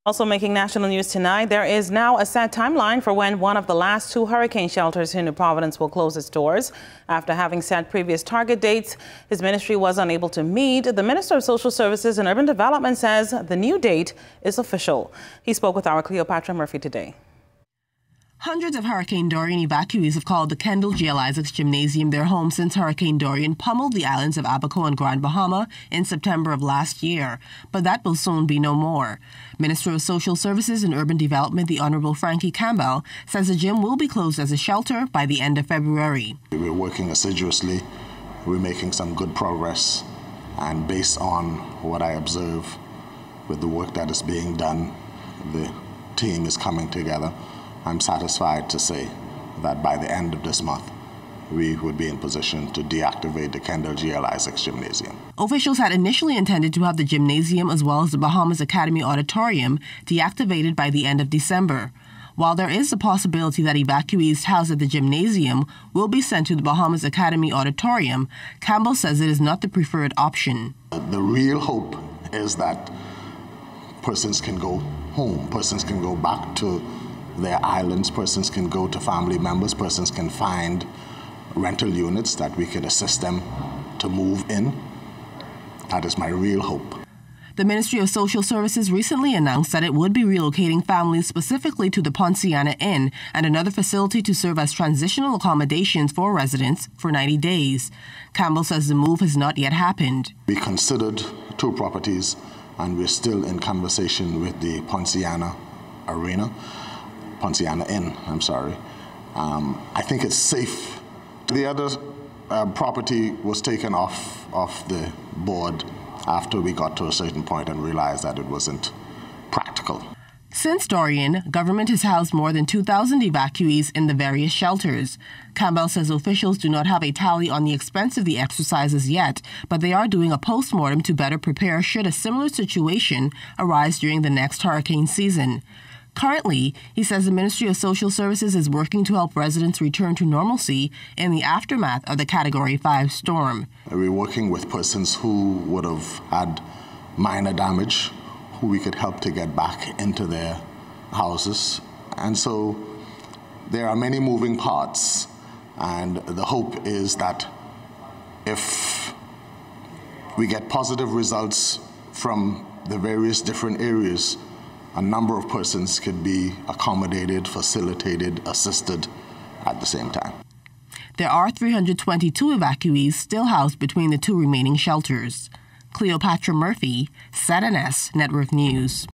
Also making national news tonight, there is now a set timeline for when one of the last two hurricane shelters in New Providence will close its doors. After having set previous target dates, his ministry was unable to meet. The Minister of Social Services and Urban Development says the new date is official. He spoke with our Cleopatra Murphy today. Hundreds of Hurricane Dorian evacuees have called the Kendal J.L. Isaacs Gymnasium their home since Hurricane Dorian pummeled the islands of Abaco and Grand Bahama in September of last year. But that will soon be no more. Minister of Social Services and Urban Development, the Honorable Frankie Kendal, says the gym will be closed as a shelter by the end of February. We're working assiduously. We're making some good progress. And based on what I observe with the work that is being done, the team is coming together. I'm satisfied to say that by the end of this month, we would be in position to deactivate the Kendal J.L. Isaacs Gymnasium. Officials had initially intended to have the gymnasium as well as the Bahamas Academy Auditorium deactivated by the end of December. While there is a possibility that evacuees housed at the gymnasium will be sent to the Bahamas Academy Auditorium, Campbell says it is not the preferred option. The real hope is that persons can go home, persons can go back to their islands, persons can go to family members, persons can find rental units that we could assist them to move in. That is my real hope. The Ministry of Social Services recently announced that it would be relocating families specifically to the Ponciana Inn and another facility to serve as transitional accommodations for residents for 90 days. Campbell says the move has not yet happened. We considered two properties and we're still in conversation with the Ponciana Inn, I'm sorry. I think it's safe. The other property was taken off the board after we got to a certain point and realized that it wasn't practical. Since Dorian, government has housed more than 2,000 evacuees in the various shelters. Campbell says officials do not have a tally on the expense of the exercises yet, but they are doing a post-mortem to better prepare should a similar situation arise during the next hurricane season. Currently, he says the Ministry of Social Services is working to help residents return to normalcy in the aftermath of the Category 5 storm. We're working with persons who would have had minor damage, who we could help to get back into their houses. And so there are many moving parts, and the hope is that if we get positive results from the various different areas, a number of persons could be accommodated, facilitated, assisted at the same time. There are 322 evacuees still housed between the two remaining shelters. Cleopatra Murphy, ZNS Network News.